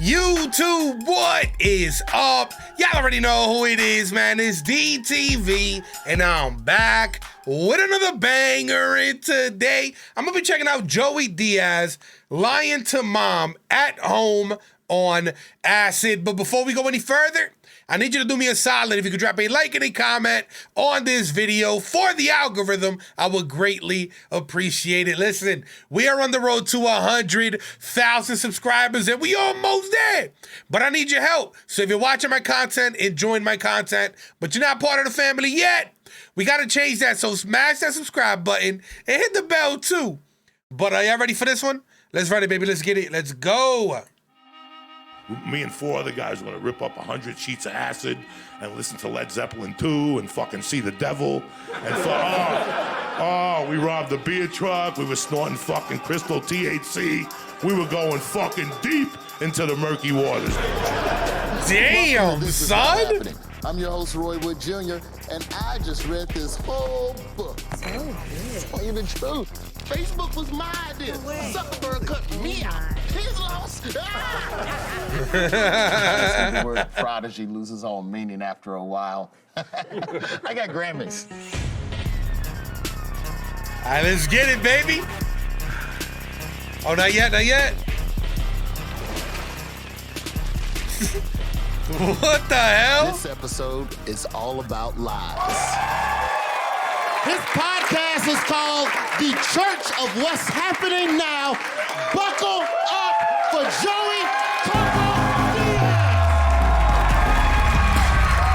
YouTube, what is up? Y'all already know who it is, man. It's DTV, and I'm back with another banger. And today, I'm gonna be checking out Joey Diaz lying to mom at home on acid. But before we go any further, I need you to do me a solid. If you could drop a like and a comment on this video for the algorithm, I would greatly appreciate it. Listen, we are on the road to 100,000 subscribers, and we almost there. But I need your help. So if you're watching my content, enjoying my content, but you're not part of the family yet, we got to change that. So smash that subscribe button and hit the bell too. But are y'all ready for this one? Let's run it, baby. Let's get it. Let's go. Me and four other guys were gonna rip up 100 sheets of acid and listen to Led Zeppelin 2 and fucking see the devil. And we robbed the beer truck. We were snorting fucking crystal THC. We were going fucking deep into the murky waters. Damn, son. I'm your host, Roy Wood Jr., and I just read this whole book. Tell you the truth, Facebook was my idea. Zuckerberg cut me out. He's lost. The word prodigy loses all meaning after a while. I got Grammys. All right, let's get it, baby. Oh, not yet, not yet. What the hell? This episode is all about lies. His podcast is called The Church of What's Happening Now. Buckle up for Joey Diaz.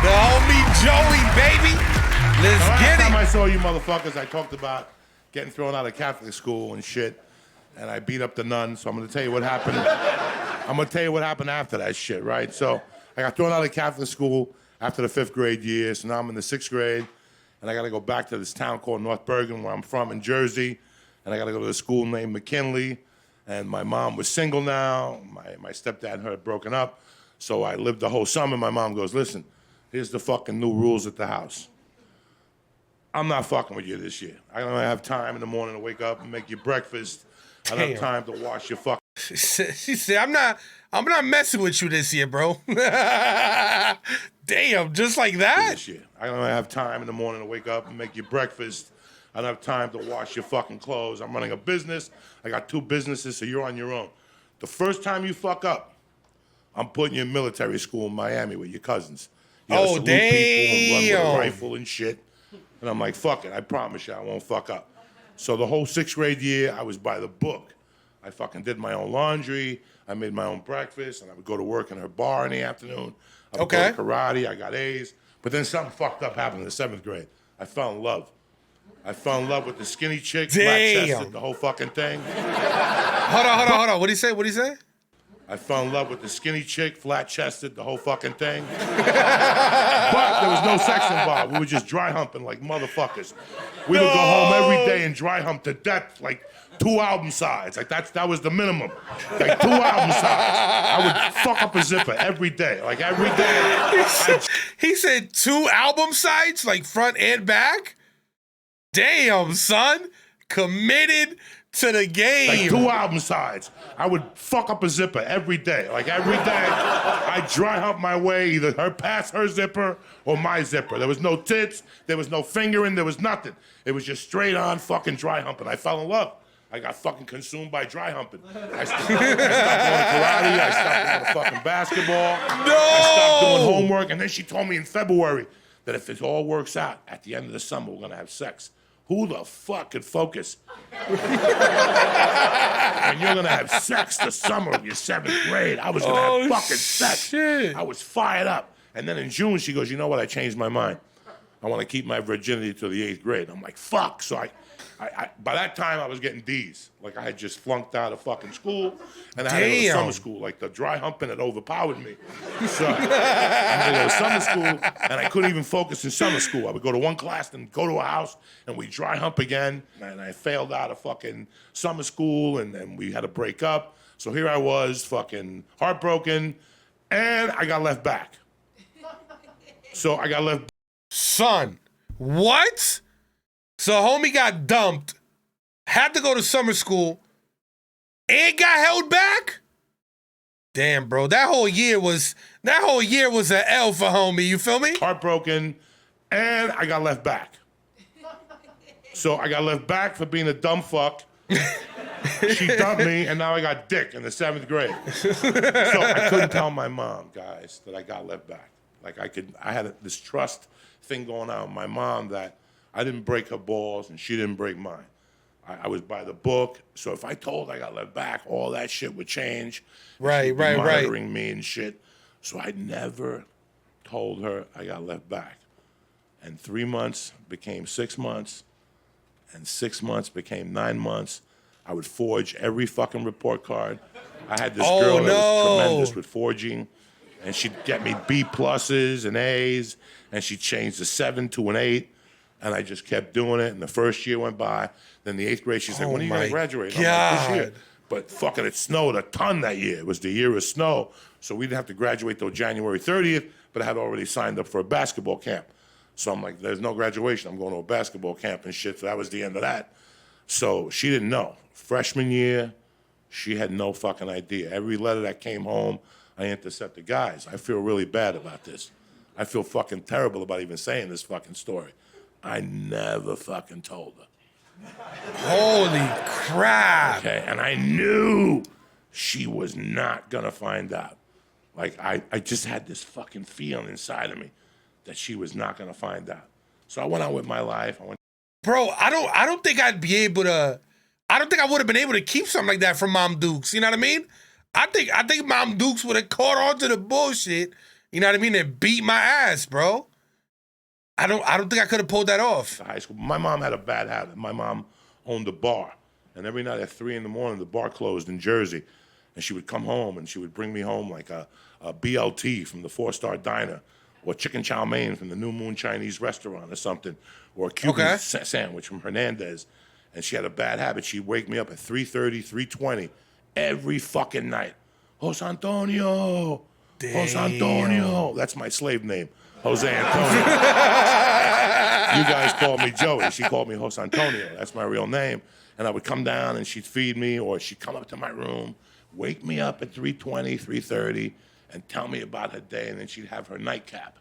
The homie Joey, baby. Let's get Last time I it. saw you motherfuckers, I talked about getting thrown out of Catholic school and shit, and I beat up the nun, so I'm gonna tell you what happened. I'm gonna tell you what happened after that shit, right? So I got thrown out of Catholic school after the 5th grade year, so now I'm in the 6th grade, and I gotta go back to this town called North Bergen, where I'm from in Jersey, and I gotta go to a school named McKinley, and my mom was single now, my stepdad and her had broken up, so I lived the whole summer. My mom goes, listen, here's the fucking new rules at the house. I'm not fucking with you this year. I don't have time in the morning to wake up and make you breakfast. I don't have time to wash your fucking... She said, I'm not messing with you this year, bro. Damn, just like that? This year. I don't have time in the morning to wake up and make you breakfast. I don't have time to wash your fucking clothes. I'm running a business. I got 2 businesses, so you're on your own. The first time you fuck up, I'm putting you in military school in Miami with your cousins. You gotta salute people and run with a rifle and shit. And I'm like, fuck it, I promise you I won't fuck up. So the whole 6th grade year, I was by the book. I fucking did my own laundry. I made my own breakfast, and I would go to work in her bar in the afternoon. I would go to karate. I got A's. But then something fucked up happened in the 7th grade. I fell in love. I fell in love with the skinny chick, flat-chested, the whole fucking thing. Hold on. What'd he say? I fell in love with the skinny chick, flat-chested, the whole fucking thing. But there was no sex involved. We were just dry humping like motherfuckers. We would go home every day and dry hump to death, like 2 album sides. Like that was the minimum. Like 2 album sides. I would fuck up a zipper every day. Like every day. He said 2 album sides, like front and back? Damn, son. Committed to the game. Like 2 album sides. I would fuck up a zipper every day. Like every day, I dry hump my way, either her past her zipper or my zipper. There was no tits, there was no fingering, there was nothing. It was just straight on fucking dry humping. I fell in love. I got fucking consumed by dry humping. I stopped going to karate, I stopped going to fucking basketball. No! I stopped doing homework, and then she told me in February that if it all works out, at the end of the summer, we're gonna have sex. Who the fuck could focus? And you're gonna have sex the summer of your 7th grade. I was gonna have fucking sex. Shit. I was fired up. And then in June, she goes, you know what? I changed my mind. I want to keep my virginity to the 8th grade. I'm like, fuck. So I by that time, I was getting D's. Like, I had just flunked out of fucking school, and I had to go to summer school. Like, the dry humping had overpowered me. So I had to go to summer school, and I couldn't even focus in summer school. I would go to one class, then go to a house, and we dry hump again. And I failed out of fucking summer school, and then we had to break up. So here I was, fucking heartbroken, and I got left back. So I got left. Son, what? So homie got dumped, had to go to summer school, and got held back? Damn, bro. That whole year was an L for homie. You feel me? Heartbroken, and I got left back. So I got left back for being a dumb fuck. She dumped me, and now I got dick in the 7th grade. So I couldn't tell my mom, guys, that I got left back. Like I had this trust thing going on with my mom that I didn't break her balls and she didn't break mine. I was by the book, so if I told I got left back, all that shit would change. Right. Monitoring me and shit. So I never told her I got left back. And 3 months became 6 months, and 6 months became 9 months. I would forge every fucking report card. I had this girl that was tremendous with forging, and she'd get me B pluses and A's, and she'd change the 7 to an 8, and I just kept doing it. And the first year went by. Then the 8th grade, she said, "When are you gonna graduate?" I'm like, "This year." But fucking it snowed a ton that year. It was the year of snow, so we didn't have to graduate till January 30th. But I had already signed up for a basketball camp, so I'm like, "There's no graduation. I'm going to a basketball camp and shit." So that was the end of that. So she didn't know. Freshman year, she had no fucking idea. Every letter that came home, I intercepted. Guys, I feel really bad about this. I feel fucking terrible about even saying this fucking story. I never fucking told her. Holy crap. Okay, and I knew she was not gonna find out. Like, I just had this fucking feeling inside of me that she was not gonna find out. So I went on with my life. Bro, I don't think I'd be able to. I don't think I would have been able to keep something like that from Mom Dukes. You know what I mean? I think Mom Dukes would have caught on to the bullshit. You know what I mean? And beat my ass, bro. I don't think I could have pulled that off. High school. My mom had a bad habit. My mom owned a bar, and every night at 3 a.m, the bar closed in Jersey, and she would come home and she would bring me home like a BLT from the 4-star diner, or chicken chow mein from the New Moon Chinese restaurant or something, or a Cuban sandwich from Hernandez. And she had a bad habit. She'd wake me up at 3:30, 3:20 every fucking night. Jose Antonio. Damn. Jose Antonio. That's my slave name. Jose Antonio. You guys call me Joey. She called me Jose Antonio. That's my real name. And I would come down and she'd feed me, or she'd come up to my room, wake me up at 3:20, 3:30, and tell me about her day. And then she'd have her nightcap.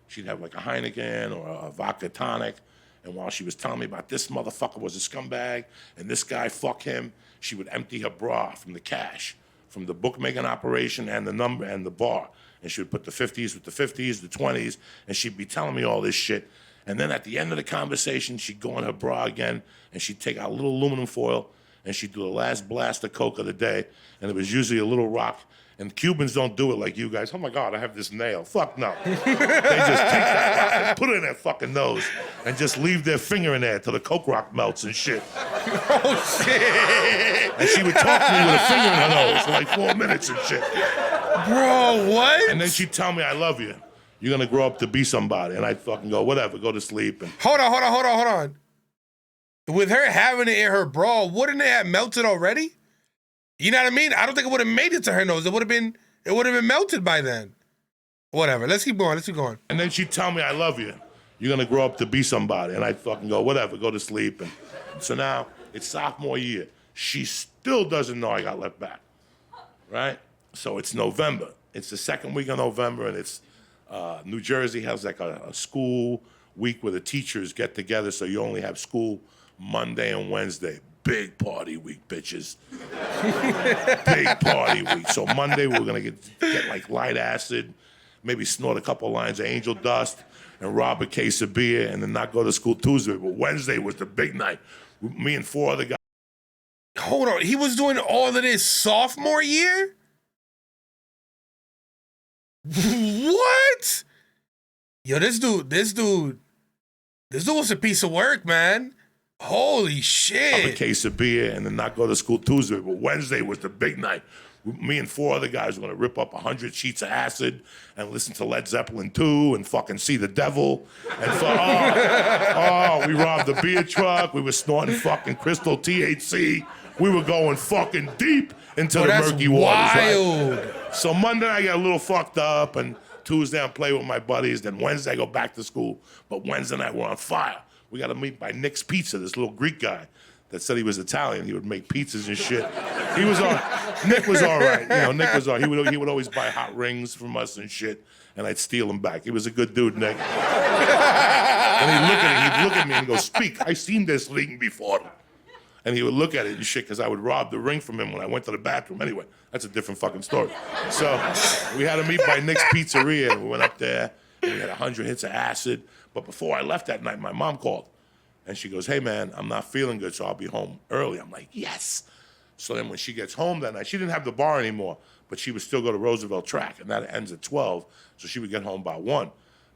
She'd have like a Heineken or a vodka tonic. And while she was telling me about this motherfucker was a scumbag and this guy, fuck him, she would empty her bra from the cash, from the bookmaking operation and the number and the bar. And she would put the 50s with the 50s, the 20s, and she'd be telling me all this shit. And then at the end of the conversation, she'd go in her bra again, and she'd take out a little aluminum foil, and she'd do the last blast of coke of the day, and it was usually a little rock. And Cubans don't do it like you guys. Oh my God, I have this nail. Fuck no. They just take that rock and put it in their fucking nose and just leave their finger in there till the coke rock melts and shit. Oh, shit. And she would talk to me with a finger in her nose for like 4 minutes and shit. Bro, what? And then she'd tell me, "I love you. You're gonna grow up to be somebody." And I'd fucking go, "Whatever, go to sleep." And Hold on. With her having it in her bra, wouldn't it have melted already? You know what I mean? I don't think it would have made it to her nose. It would have been melted by then. Whatever. Let's keep going. And then she'd tell me, "I love you. You're gonna grow up to be somebody." And I'd fucking go, "Whatever, go to sleep." And so now it's sophomore year. She still doesn't know I got left back, right? So it's November. It's the second week of November, and it's New Jersey has like a school week where the teachers get together, so you only have school Monday and Wednesday. Big party week, bitches. Big party week. So Monday we're gonna get like light acid, maybe snort a couple lines of angel dust, and rob a case of beer, and then not go to school Tuesday. But Wednesday was the big night. Me and 4 other guys. Hold on. He was doing all of this sophomore year? What? Yo, this dude was a piece of work, man. Holy shit. Have a case of beer and then not go to school Tuesday. But Wednesday was the big night. Me and 4 other guys were going to rip up 100 sheets of acid and listen to Led Zeppelin 2 and fucking see the devil. And we robbed the beer truck. We were snorting fucking crystal THC. We were going fucking deep into the murky waters. Wild. Right? So Monday I got a little fucked up, and Tuesday I'm playing with my buddies. Then Wednesday I go back to school. But Wednesday night we're on fire. We got to meet by Nick's Pizza, this little Greek guy that said he was Italian. He would make pizzas and shit. He was all. Nick was all right. You know, Nick was all. He would always buy hot rings from us and shit, and I'd steal them back. He was a good dude, Nick. And he'd look at me and go, "Speak. I seen this ring before." And he would look at it and shit, because I would rob the ring from him when I went to the bathroom. Anyway, that's a different fucking story. So we had to meet by Nick's Pizzeria, and we went up there, and we had 100 hits of acid. But before I left that night, my mom called. And she goes, "Hey, man, I'm not feeling good, so I'll be home early." I'm like, yes. So then when she gets home that night, she didn't have the bar anymore, but she would still go to Roosevelt Track, and that ends at 12, so she would get home by 1.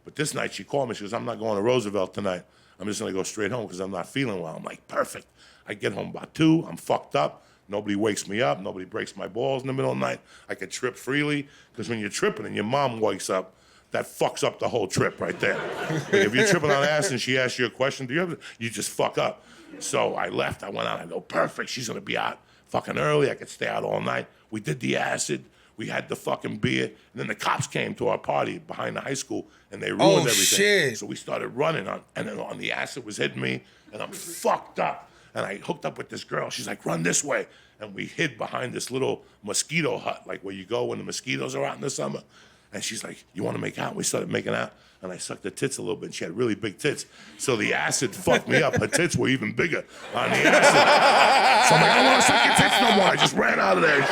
But this night she called me. She goes, "I'm not going to Roosevelt tonight. I'm just going to go straight home because I'm not feeling well." I'm like, perfect. I get home by 2. I'm fucked up. Nobody wakes me up. Nobody breaks my balls in the middle of the night. I can trip freely, because when you're tripping and your mom wakes up, that fucks up the whole trip right there. Like if you're tripping on acid and she asks you a question, you just fuck up. So I left. I went out. I go, perfect. She's going to be out fucking early. I could stay out all night. We did the acid. We had the fucking beer. And then the cops came to our party behind the high school, and they ruined everything. Shit. So we started running, and then on the acid was hitting me, and I'm fucked up. And I hooked up with this girl. She's like, "Run this way." And we hid behind this little mosquito hut, like where you go when the mosquitoes are out in the summer. And she's like, "You want to make out?" And we started making out. And I sucked her tits a little bit. And she had really big tits. So the acid fucked me up. Her tits were even bigger on the acid. So I'm like, "I don't want to suck your tits no more." I just ran out of there.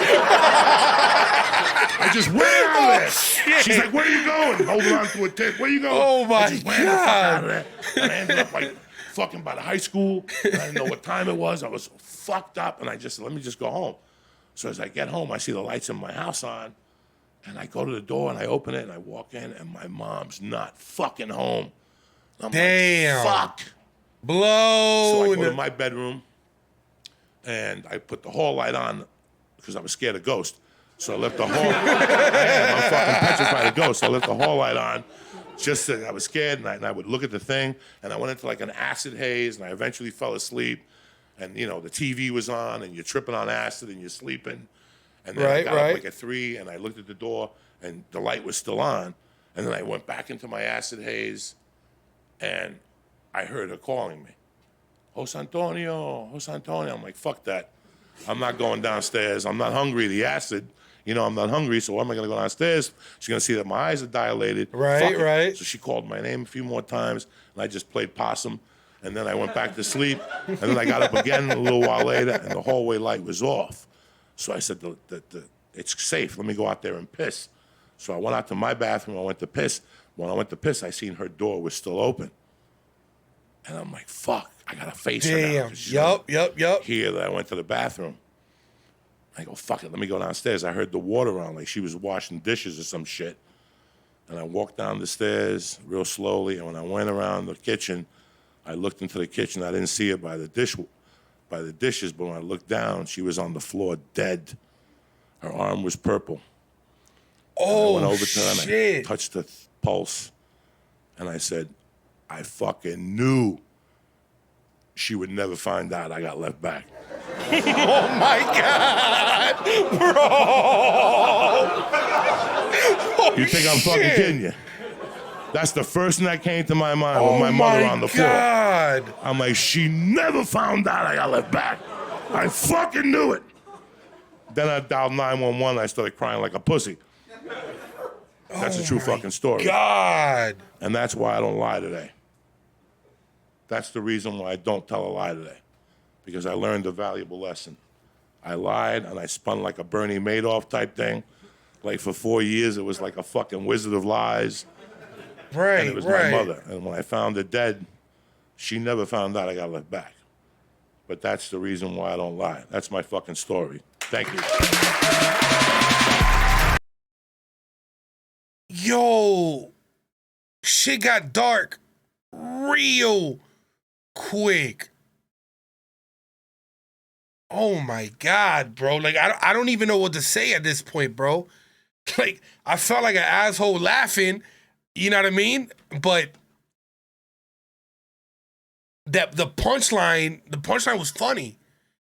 I just ran out of there. She's like, "Where are you going?" Holding on to her tit. "Where you going?" Oh, my I just ran the fuck God. out of there. And I ended up like fucking by the high school. And I didn't know what time it was. I was fucked up. And I just said, "Let me just go home." So as I get home, I see the lights in my house on. And I go to the door and I open it and I walk in and my mom's not fucking home. I'm Damn. like, fuck. Blow. So I go to my bedroom and I put the hall light on because I was scared of ghosts. So I left the hall. I'm fucking petrified of ghosts. So I left the hall light on. Just that I was scared, and I would look at the thing, and I went into like an acid haze, and I eventually fell asleep. And you know the TV was on, and you're tripping on acid, and you're sleeping. And then I got up like at 3, and I looked at the door, and the light was still on. And then I went back into my acid haze, and I heard her calling me, Jose Antonio. I'm like, fuck that. I'm not going downstairs. I'm not hungry. The acid, you know, I'm not hungry, so why am I going to go downstairs? She's going to see that my eyes are dilated. Right, right. So she called my name a few more times, and I just played possum. And then I went back to sleep, and then I got up again a little while later, and the hallway light was off. So I said, it's safe. Let me go out there and piss. So I went out to my bathroom. I went to piss. When I went to piss, I seen her door was still open. And I'm like, fuck, I got to face her now. Damn. Yup. Here that I went to the bathroom. I go, fuck it, let me go downstairs. I heard the water on, like she was washing dishes or some shit. And I walked down the stairs real slowly. And when I went around the kitchen, I looked into the kitchen. I didn't see her by the dishes, but when I looked down, she was on the floor dead. Her arm was purple. Oh, I went over to her and shit. I touched her pulse. And I said, I fucking knew she would never find out I got left back. Oh, my God. Bro. You think I'm fucking kidding you? That's the first thing that came to my mind with my Oh, mother my on the floor. God. I'm like, she never found out I got left back. I fucking knew it. Then I dialed 911. I started crying like a pussy. That's a true fucking story. God. And that's why I don't lie today. That's the reason why I don't tell a lie today. Because I learned a valuable lesson. I lied and I spun like a Bernie Madoff type thing. Like for 4 years, it was like a fucking Wizard of Lies. Right, And it was my mother. And when I found her dead, she never found out I got left back. But that's the reason why I don't lie. That's my fucking story. Thank you. Yo, shit got dark real quick. Oh my God, bro. Like, I don't even know what to say at this point, bro. Like, I felt like an asshole laughing, you know what I mean? But that the punchline was funny.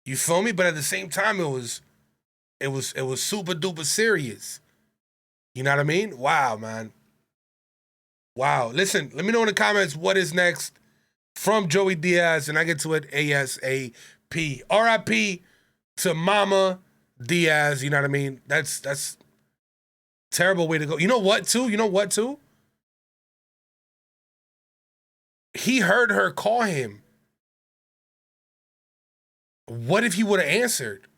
You feel me? But at the same time, it was super duper serious. You know what I mean? Wow, man. Wow. Listen, let me know in the comments what is next from Joey Diaz, and I get to it ASAP. P. R.I.P. to Mama Diaz, you know what I mean? That's terrible way to go. You know what, too? He heard her call him. What if he would have answered?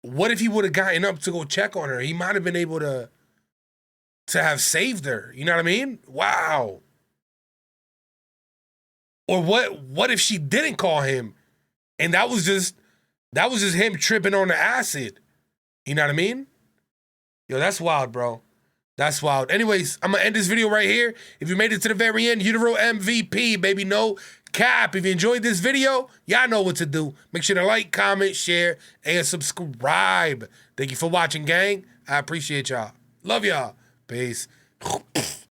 What if he would have gotten up to go check on her? He might have been able to have saved her. You know what I mean? Wow. Or what if she didn't call him and that was just him tripping on the acid? You know what I mean? Yo, that's wild, bro. That's wild. Anyways, I'm going to end this video right here. If you made it to the very end, you the real MVP, baby. No cap. If you enjoyed this video, y'all know what to do. Make sure to like, comment, share, and subscribe. Thank you for watching, gang. I appreciate y'all. Love y'all. Peace.